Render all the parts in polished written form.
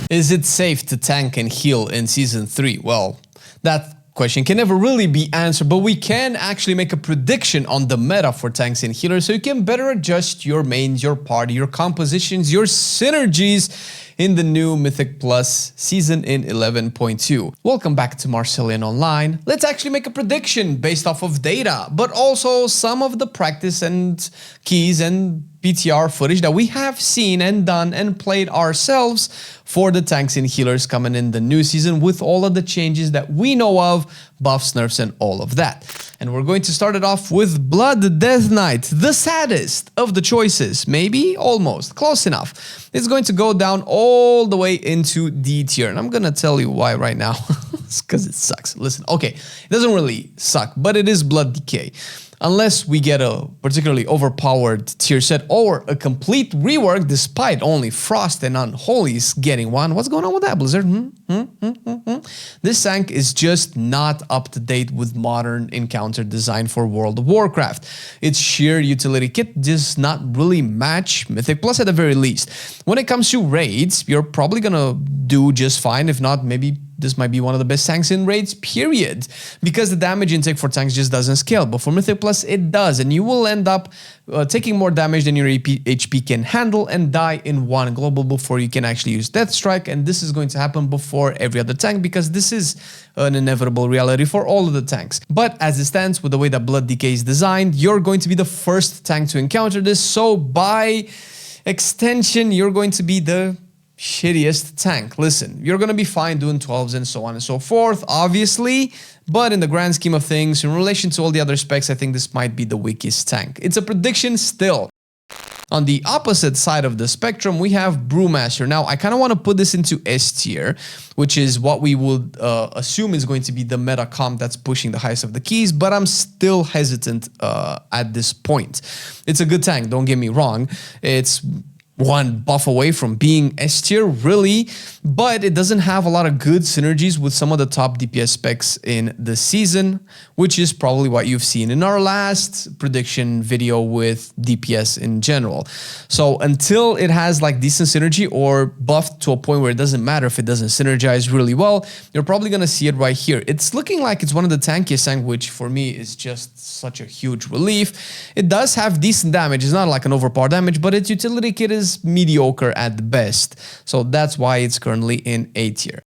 Is it safe to tank and heal in Season 3? Well, that question can never really be answered, but we can actually make a prediction on the meta for tanks and healers so you can better adjust your mains, your party, your compositions, your synergies in the new Mythic Plus season in 11.2. Welcome back to Marcelian&Flame. Let's actually make a prediction based off of data, but also some of the practice and keys and PTR footage that we have seen and done and played ourselves for the tanks and healers coming in the new season with all of the changes that we know of, buffs, nerfs, and all of that. And we're going to start it off with Blood Death Knight, the saddest of the choices, maybe almost, close enough. It's going to go down all the way into D tier, and I'm gonna tell you why right now. It's because it sucks. Listen, okay, it doesn't really suck, but it is Blood Decay. Unless we get a particularly overpowered tier set or a complete rework despite only Frost and Unholy's getting one. What's going on with that, Blizzard? This tank is just not up to date with modern encounter design for World of Warcraft. Its sheer utility kit does not really match Mythic Plus at the very least. When it comes to raids, you're probably gonna do just fine. If not, maybe this might be one of the best tanks in raids, period. Because the damage intake for tanks just doesn't scale. But for Mythic Plus, it does. And you will end up taking more damage than your HP can handle and die in one global before you can actually use Death Strike. And this is going to happen before every other tank because this is an inevitable reality for all of the tanks. But as it stands, with the way that Blood Decay is designed, you're going to be the first tank to encounter this. So by extension, you're going to be the shittiest tank. Listen, you're gonna be fine doing 12s and so on and so forth, obviously, but in the grand scheme of things, in relation to all the other specs, I think this might be the weakest tank. It's a prediction still. On the opposite side of the spectrum, we have Brewmaster. Now, I kind of want to put this into S tier, which is what we would assume is going to be the meta comp that's pushing the highest of the keys, but I'm still hesitant at this point. It's a good tank, don't get me wrong. It's one buff away from being S tier, really, but it doesn't have a lot of good synergies with some of the top DPS specs in the season, which is probably what you've seen in our last prediction video with DPS in general. So until it has like decent synergy or buffed to a point where it doesn't matter if it doesn't synergize really well, you're probably gonna see it right here. It's looking like it's one of the tankiest tank, which for me is just such a huge relief. It does have decent damage. It's not like an overpowered damage, but its utility kit is mediocre at best. So that's why it's currently in A tier.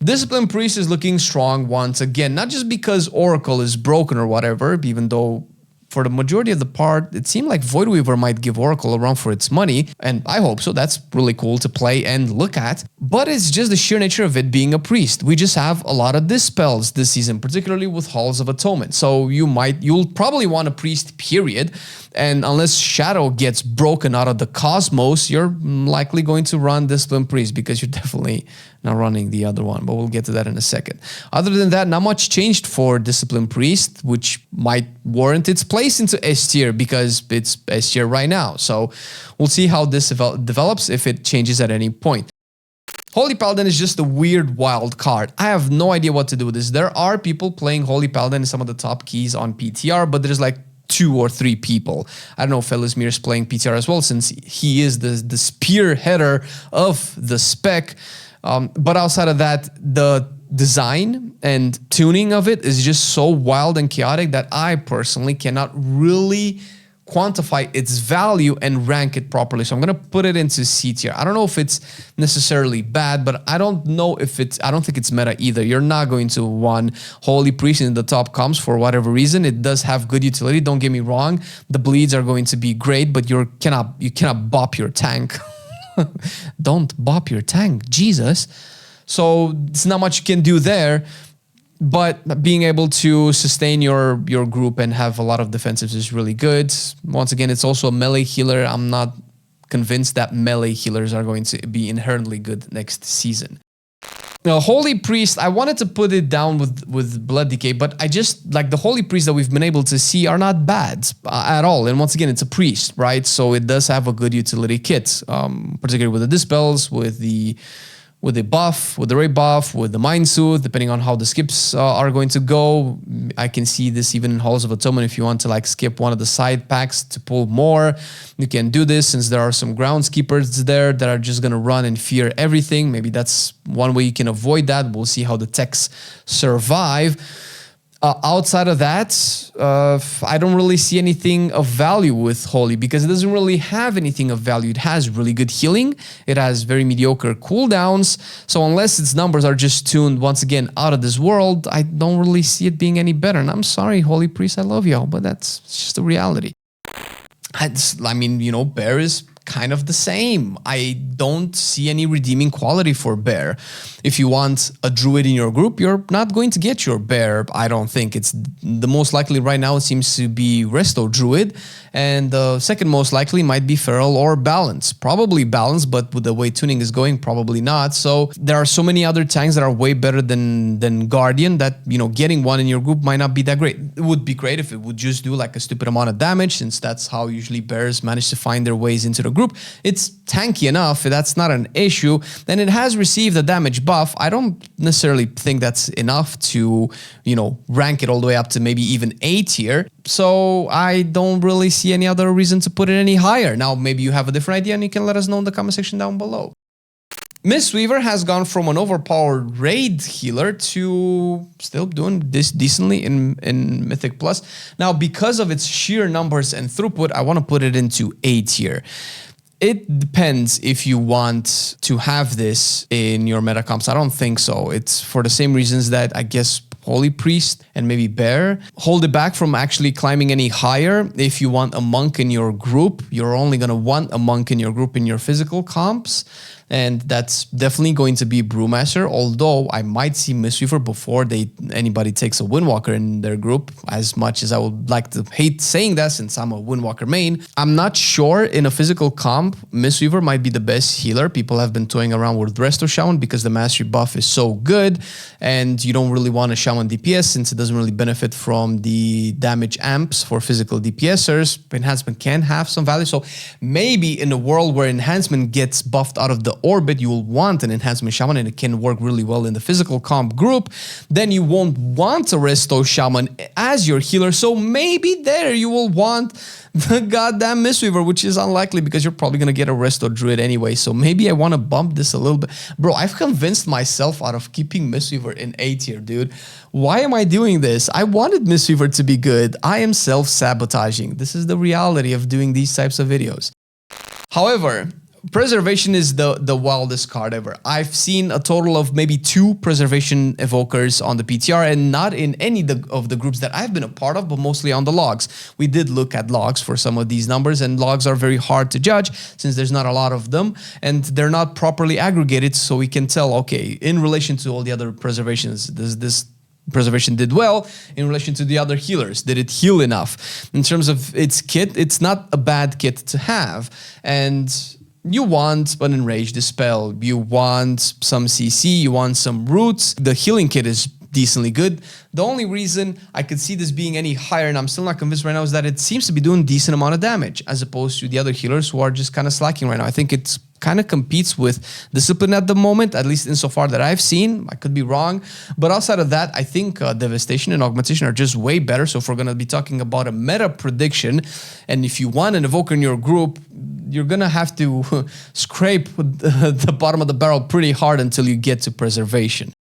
Discipline Priest is looking strong once again, not just because Oracle is broken or whatever, even though for the majority of the part, it seemed like Voidweaver might give Oracle a run for its money, and I hope so. That's really cool to play and look at. But it's just the sheer nature of it being a priest. We just have a lot of dispels this season, particularly with Halls of Atonement. So you'll probably want a priest, period. And unless Shadow gets broken out of the cosmos, you're likely going to run Discipline Priest because you're definitely not running the other one, but we'll get to that in a second. Other than that, not much changed for Discipline Priest, which might warrant its place into S tier because it's S tier right now. So we'll see how this develops if it changes at any point. Holy Paladin is just a weird wild card. I have no idea what to do with this. There are people playing Holy Paladin in some of the top keys on PTR, but there's like 2 or 3 people. I don't know if Felismir is playing PTR as well, since he is the spearheader of the spec. But outside of that, the design and tuning of it is just so wild and chaotic that I personally cannot really quantify its value and rank it properly. So I'm going to put it into C tier. I don't know if it's necessarily bad, but I don't know if I don't think it's meta either. You're not going to want Holy Priest in the top comps for whatever reason. It does have good utility. Don't get me wrong. The bleeds are going to be great, but you cannot bop your tank. Don't bop your tank, Jesus. So it's not much you can do there. But being able to sustain your group and have a lot of defensives is really good. Once again, it's also a melee healer. I'm not convinced that melee healers are going to be inherently good next season. Now, Holy Priest, I wanted to put it down with Blood Decay, but I just, like, the Holy Priests that we've been able to see are not bad at all. And once again, it's a priest, right? So it does have a good utility kit, particularly with the dispels, with with the buff, with the ray buff, with the Mind Soothe, depending on how the skips are going to go. I can see this even in Halls of Atonement. If you want to like skip one of the side packs to pull more, you can do this, since there are some groundskeepers there that are just going to run and fear everything. Maybe that's one way you can avoid that. We'll see how the techs survive. Outside of that, I don't really see anything of value with Holy, because it doesn't really have anything of value. It has really good healing. It has very mediocre cooldowns. So unless its numbers are just tuned, once again, out of this world, I don't really see it being any better. And I'm sorry, Holy Priest, I love y'all, but that's just the reality. I mean, you know, Bear is kind of the same. I don't see any redeeming quality for Bear. If you want a druid in your group, you're not going to get your Bear. I don't think it's the most likely right now. It seems to be Resto Druid, and the second most likely might be Feral or Balance. Probably Balance, but with the way tuning is going, probably not. So there are so many other tanks that are way better than Guardian that, you know, getting one in your group might not be that great. It would be great if it would just do like a stupid amount of damage, since that's how usually Bears manage to find their ways into the group. It's tanky enough, that's not an issue. Then it has received a damage buff. I don't necessarily think that's enough to, you know, rank it all the way up to maybe even A tier. So I don't really see any other reason to put it any higher. Now, maybe you have a different idea and you can let us know in the comment section down below. Mistweaver has gone from an overpowered raid healer to still doing this decently in Mythic Plus. Now, because of its sheer numbers and throughput, I want to put it into A tier. It depends if you want to have this in your meta comps. I don't think so. It's for the same reasons that I guess Holy Priest and maybe Bear hold it back from actually climbing any higher. If you want a monk in your group, you're only going to want a monk in your group in your physical comps. And that's definitely going to be Brewmaster, although I might see Mistweaver before anybody takes a Windwalker in their group, as much as I would like to hate saying that since I'm a Windwalker main. I'm not sure in a physical comp, Mistweaver might be the best healer. People have been toying around with Resto Shaman because the mastery buff is so good, and you don't really want a Shaman DPS since it doesn't really benefit from the damage amps for physical DPSers. Enhancement can have some value, so maybe in a world where enhancement gets buffed out of the orbit, you will want an enhancement shaman and it can work really well in the physical comp group. Then you won't want a Resto Shaman as your healer, so maybe there you will want the goddamn Mistweaver, which is unlikely because you're probably gonna get a Resto Druid anyway. So maybe I want to bump this a little bit. Bro, I've convinced myself out of keeping Mistweaver in A tier, dude. Why am I doing this? I wanted Mistweaver to be good. I am self-sabotaging. This is the reality of doing these types of videos. However, Preservation is the wildest card ever. I've seen a total of maybe 2 Preservation Evokers on the PTR, and not in any of the groups that I've been a part of, but mostly on the logs. We did look at logs for some of these numbers, and logs are very hard to judge since there's not a lot of them, and they're not properly aggregated, so we can tell, okay, in relation to all the other preservations, this preservation did well in relation to the other healers. Did it heal enough? In terms of its kit, it's not a bad kit to have, and you want an Enraged Dispel, you want some CC, you want some roots. The healing kit is decently good. The only reason I could see this being any higher, and I'm still not convinced right now, is that it seems to be doing decent amount of damage as opposed to the other healers who are just kind of slacking right now. I think it's kind of competes with Discipline at the moment, at least insofar that I've seen. I could be wrong. But outside of that, I think Devastation and Augmentation are just way better. So if we're going to be talking about a meta prediction, and if you want an Evoker in your group, you're going to have to scrape the bottom of the barrel pretty hard until you get to Preservation.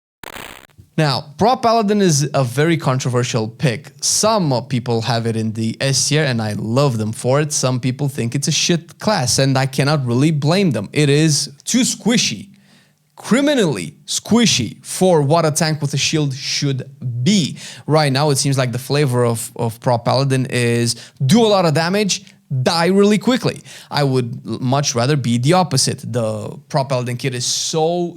Now, Prop Paladin is a very controversial pick. Some people have it in the S tier, and I love them for it. Some people think it's a shit class, and I cannot really blame them. It is too squishy, criminally squishy for what a tank with a shield should be. Right now, it seems like the flavor of Prop Paladin is do a lot of damage, die really quickly. I would much rather be the opposite. The Prop Paladin kit is so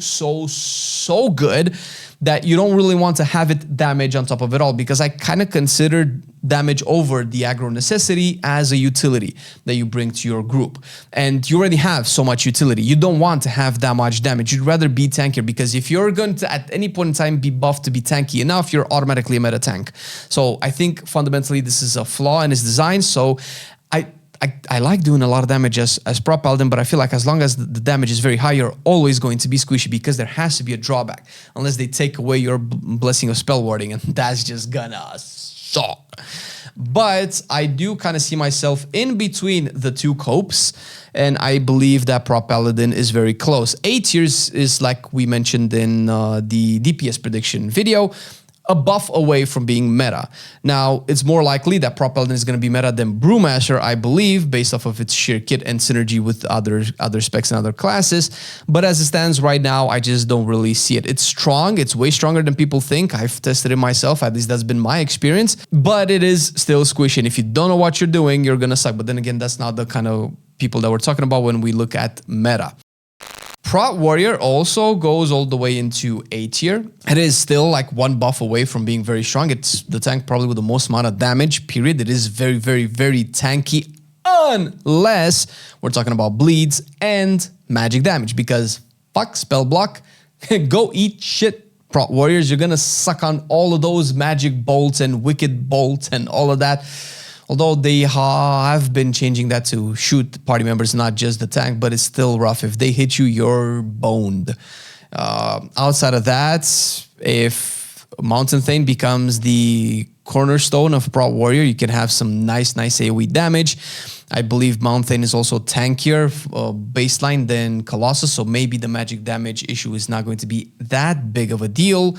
good that you don't really want to have it damage on top of it all, because I kind of consider damage over the aggro necessity as a utility that you bring to your group. And you already have so much utility. You don't want to have that much damage. You'd rather be tankier, because if you're going to at any point in time be buffed to be tanky enough, you're automatically a meta tank. So I think fundamentally this is a flaw in its design. So I like doing a lot of damage as prop Paladin, but I feel like as long as the damage is very high, you're always going to be squishy because there has to be a drawback. Unless they take away your blessing of spell warding, and that's just gonna suck. But I do kind of see myself in between the two copes, and I believe that prop Paladin is very close. 8 tiers is, like we mentioned in the DPS prediction video, a buff away from being meta. Now, it's more likely that prop Paladin is going to be meta than Brewmaster, I believe, based off of its sheer kit and synergy with other specs and other classes. But as it stands right now, I just don't really see it. It's strong. It's way stronger than people think. I've tested it myself. At least that's been my experience. But it is still squishy. And if you don't know what you're doing, you're going to suck. But then again, that's not the kind of people that we're talking about when we look at meta. Prot Warrior also goes all the way into A tier. It is still like one buff away from being very strong. It's the tank probably with the most amount of damage, period. It is very, very, very tanky unless we're talking about bleeds and magic damage, because fuck spell block, go eat shit, Prot Warriors. You're gonna suck on all of those magic bolts and wicked bolts and all of that. Although they have been changing that to shoot party members, not just the tank, but it's still rough. If they hit you, you're boned. Outside of that, if Mountain Thane becomes the cornerstone of Prot Warrior, you can have some nice AoE damage. I believe Mountain Thane is also tankier baseline than Colossus, so maybe the magic damage issue is not going to be that big of a deal.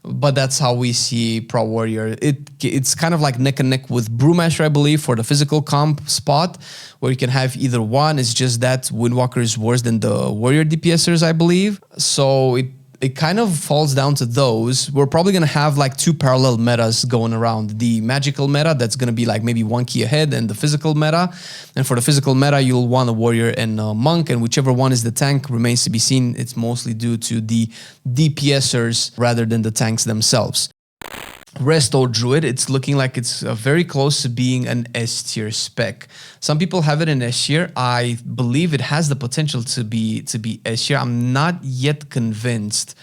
But that's how we see Prot Warrior. It's kind of like neck and neck with Brewmaster, I believe, for the physical comp spot, where you can have either one. It's just that Windwalker is worse than the Warrior DPSers, I believe. So it kind of falls down to those. We're probably going to have like two parallel metas going around. The magical meta, that's going to be like maybe one key ahead, and the physical meta. And for the physical meta, you'll want a Warrior and a Monk, and whichever one is the tank remains to be seen. It's mostly due to the DPSers rather than the tanks themselves. Resto Druid, it's looking like it's very close to being an S tier spec. Some people have it in S tier. I believe it has the potential to be S tier. I'm not yet convinced,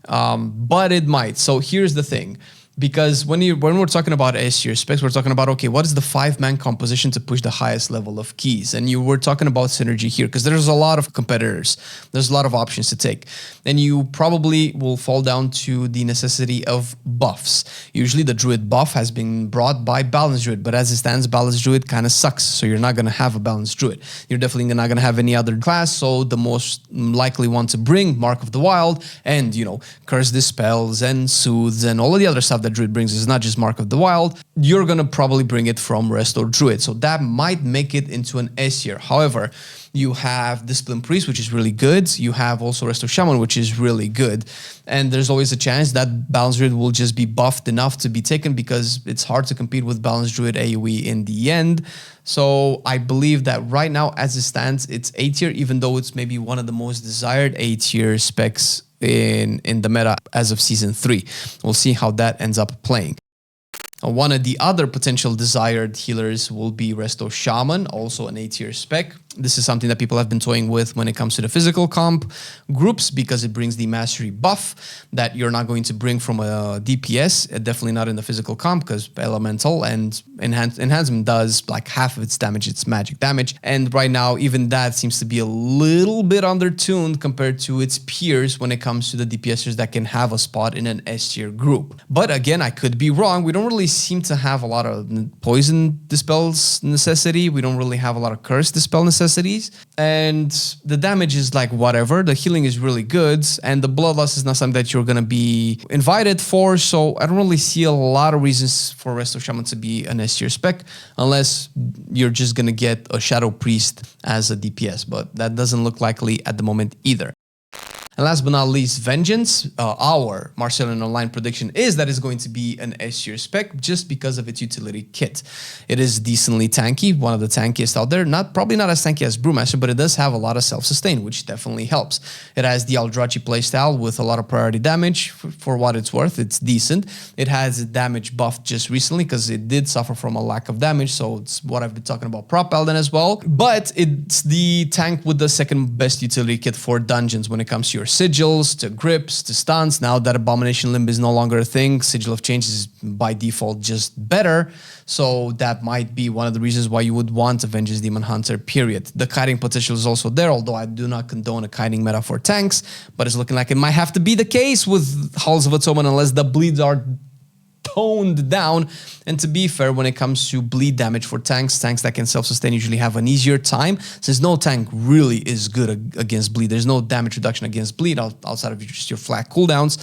but it might. So here's the thing. Because when we're talking about S tier specs, we're talking about, okay, what is the 5-man composition to push the highest level of keys? And you were talking about synergy here, because there's a lot of competitors. There's a lot of options to take. And you probably will fall down to the necessity of buffs. Usually the Druid buff has been brought by Balanced Druid, but as it stands, Balanced Druid kind of sucks. So you're not going to have a Balanced Druid. You're definitely not going to have any other class. So the most likely one to bring Mark of the Wild and, you know, Curse Dispels and Soothes and all of the other stuff that Druid brings is not just Mark of the Wild. You're gonna probably bring it from Resto Druid, so that might make it into an S tier. However, you have Discipline Priest, which is really good. You have also Resto Shaman, which is really good. And there's always a chance that Balanced Druid will just be buffed enough to be taken, because it's hard to compete with Balanced Druid AoE in the end. So I believe that right now, as it stands, it's A tier, even though it's maybe one of the most desired A tier specs in the meta as of Season 3. We'll see how that ends up playing. One of the other potential desired healers will be Resto Shaman, also an A tier spec. This is something that people have been toying with when it comes to the physical comp groups, because it brings the mastery buff that you're not going to bring from a DPS, definitely not in the physical comp, because elemental and enhancement does like half of its damage, it's magic damage. And right now, even that seems to be a little bit undertuned compared to its peers when it comes to the DPSers that can have a spot in an S tier group. But again, I could be wrong. We don't really seem to have a lot of poison dispels necessity. We don't really have a lot of curse dispel necessity. And the damage is like whatever. The healing is really good, and the bloodlust is not something that you're gonna be invited for. So I don't really see a lot of reasons for Resto Shaman to be an S tier spec, unless you're just gonna get a Shadow Priest as a DPS, but that doesn't look likely at the moment either. And last but not least, Vengeance. Our Marcelian&Flame prediction is that it's going to be an S tier spec just because of its utility kit. It is decently tanky, one of the tankiest out there. Probably not as tanky as Brewmaster, but it does have a lot of self-sustain, which definitely helps. It has the Eldrachi playstyle with a lot of priority damage. For what it's worth, it's decent. It has a damage buff just recently because it did suffer from a lack of damage, so it's what I've been talking about prop Paladin as well. But it's the tank with the second best utility kit for dungeons when it comes to your your sigils, to grips, to stuns. Now that Abomination Limb is no longer a thing, Sigil of Change is by default just better. So that might be one of the reasons why you would want a Vengeance Demon Hunter, period. The kiting potential is also there, although I do not condone a kiting meta for tanks, but it's looking like it might have to be the case with Halls of Atonement unless the bleeds are toned down. And to be fair, when it comes to bleed damage for tanks that can self-sustain usually have an easier time, since no tank really is good against bleed. There's no damage reduction against bleed outside of just your flat cooldowns,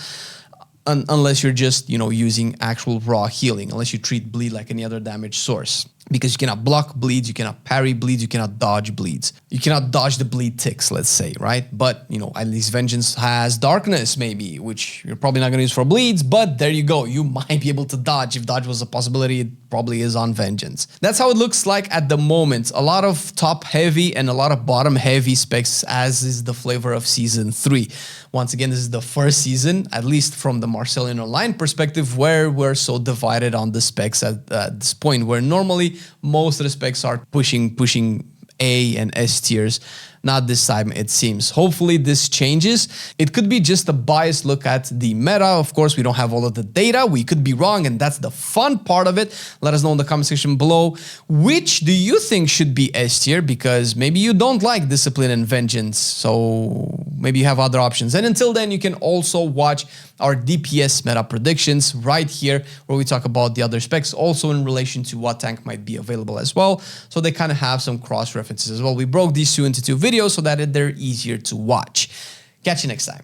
unless you're just, you know, using actual raw healing, unless you treat bleed like any other damage source. Because you cannot block bleeds, you cannot parry bleeds, you cannot dodge bleeds. You cannot dodge the bleed ticks, let's say, right? But, you know, at least Vengeance has Darkness, maybe, which you're probably not going to use for bleeds, but there you go. You might be able to dodge. If dodge was a possibility, it probably is on Vengeance. That's how it looks like at the moment. A lot of top-heavy and a lot of bottom-heavy specs, as is the flavor of Season 3. Once again, this is the first season, at least from the Marcelian&Flame perspective, where we're so divided on the specs at this point, where normally most of the specs are pushing A and S tiers. Not this time, it seems. Hopefully this changes. It could be just a biased look at the meta. Of course, we don't have all of the data. We could be wrong, and that's the fun part of it. Let us know in the comment section below. Which do you think should be S tier? Because maybe you don't like Discipline and Vengeance, so maybe you have other options. And until then, you can also watch our DPS meta predictions right here, where we talk about the other specs, also in relation to what tank might be available as well. So they kind of have some cross references as well. We broke these two into two videos so that they're easier to watch. Catch you next time.